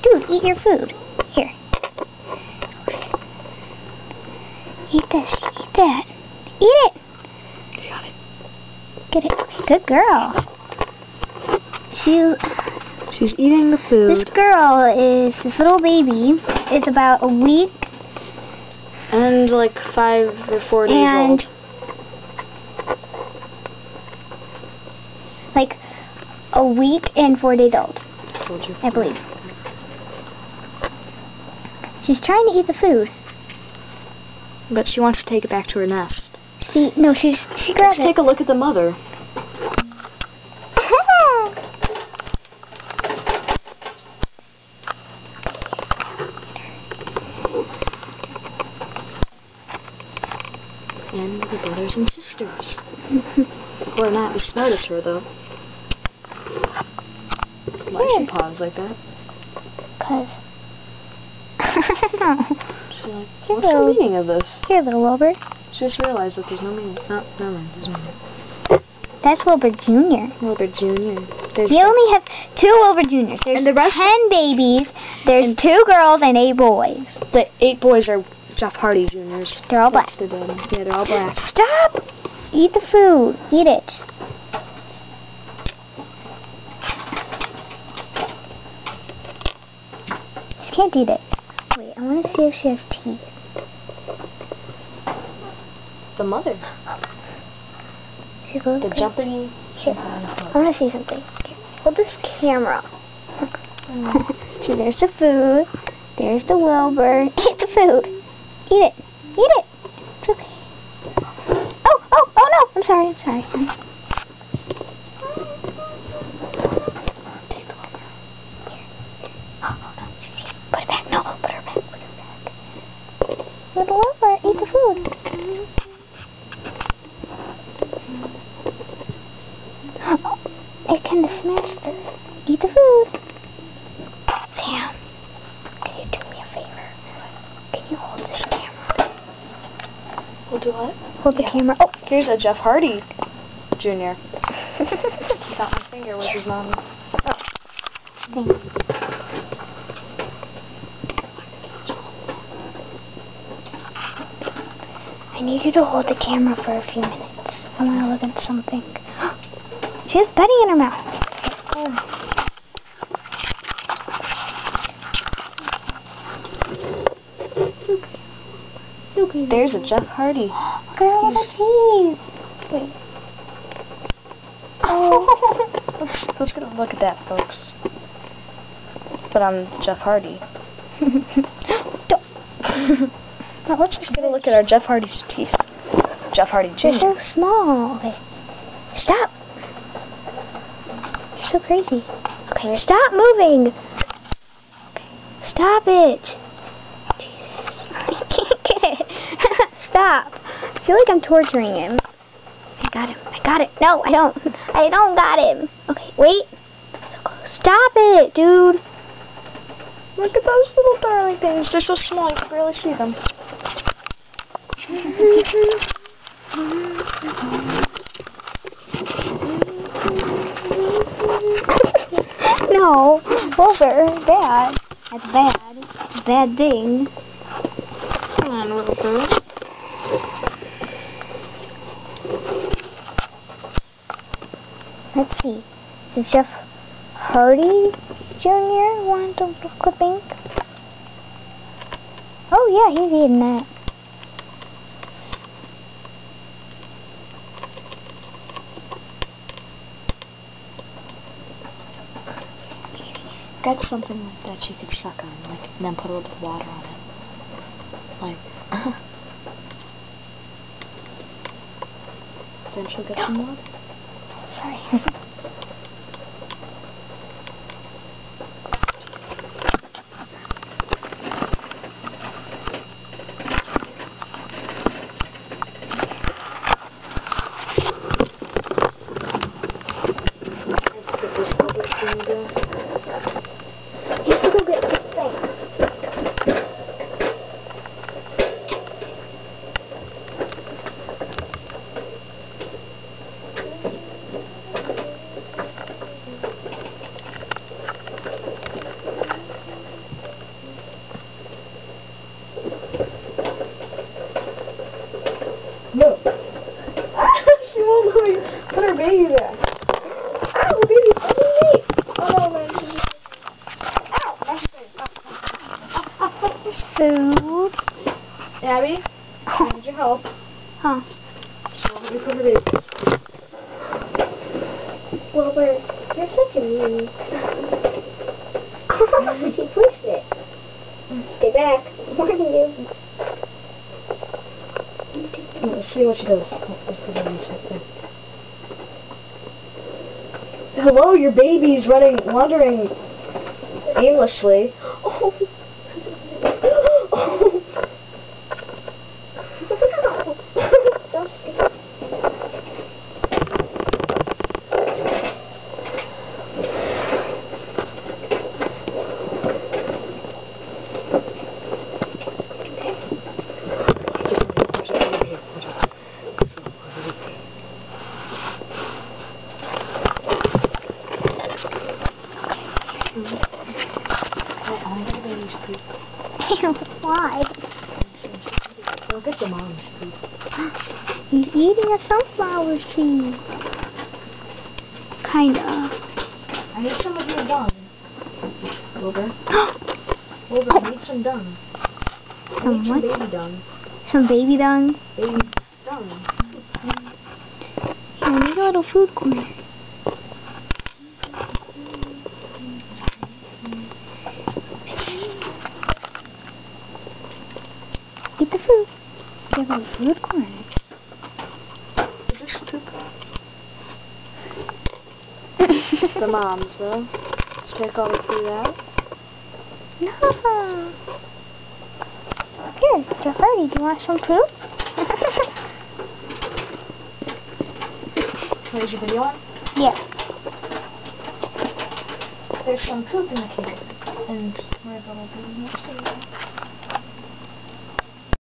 Dude, eat your food. Here. Eat this. Eat that. Eat it. Got it. Get it. Good girl. She's eating the food. This girl is, this little baby is about a week. And like 5 or 4 days old. Like a week and 4 days old, Told you. I believe. She's trying to eat the food. But she wants to take it back to her nest. She grabbed Let's take a look at the mother. And the brothers and sisters. Who are not as smart as her, though. Why does she pause like that? Cause. She's like, what's the meaning of this? Here, little Wilbur. She just realized that there's no meaning. No, never mind. There's no meaning. That's Wilbur Jr. Wilbur Jr. We only have 2 Wilbur Juniors. There's And the rest 10 babies. There's 2 girls and 8 boys. The 8 boys are Jeff Hardy Juniors. They're all black. That's their daddy. Yeah, they're all black. Stop! Eat the food. Eat it. She can't eat it. Wait, I want to see if she has teeth. The mother. She's going The crazy. jumping. Here, I want to see something. Hold this camera. So there's the food. There's the Wilbur. Eat the food. Eat it. Eat it. It's okay. Oh no. I'm sorry. Take the Wilbur. Here. Oh no. She's eating. Put it back. No. Put her back. Little Wilbur, eat the food. Oh, it kind of smashed her. Eat the food. Sam, can you do me a favor? Can you hold this camera? We'll do what? Hold the camera. Oh, Here's a Jeff Hardy Jr. Thought my finger was his mom's. thanks. I need you to hold the camera for a few minutes. I want to look at something. She has bedding in her mouth. It's okay. There's a Jeff Hardy. Girl, the teeth. Wait. Oh. Let's get a look at that, folks. But I'm Jeff Hardy. Don't. Now let's Let's get a look at our Jeff Hardy's teeth. Jeff Hardy Jr. They're so small. Okay. Stop. You're so crazy. Okay. Stop moving. Okay. Stop it. Jesus. I can't get it. Stop. I feel like I'm torturing him. I got him. I got it. No, I don't. I don't got him. Okay, wait. So close. Stop it, dude. Look at those little darling things. They're so small, you can barely see them. No, Wilbur, bad. That's bad. It's a bad thing. Come on, little girl. Let's see. Is Jeff Hardy Jr. want a little clipping? Oh yeah, he's eating that. That's something like that she could suck on, like, and then put a little water on it. Like, then she'll get some water. Sorry. You have to go get the thing. Abby, I need your help. Huh. You put her baby. Wilbur, you're such a meanie. She pushed it. Stay back. I'm warning you. Let's see what she does. Let's put this right there. Hello, your baby's wandering aimlessly. Oh. Just Why? Look at the mom's poop. He's eating a sunflower seed. Kinda. I need some of your dung. Wilbur. Wilbur, I need some dung. I need some baby dung. Some baby dung? Baby dung. Here, I need a little food corner. Eat the food. You have a food corner. Is this poop? The mom's, though. Let's take all the food out. No. Here, Jeff Hardy, do you want some poop? Where's your video on? Yeah. There's some poop in the kitchen. And we're gonna do this video.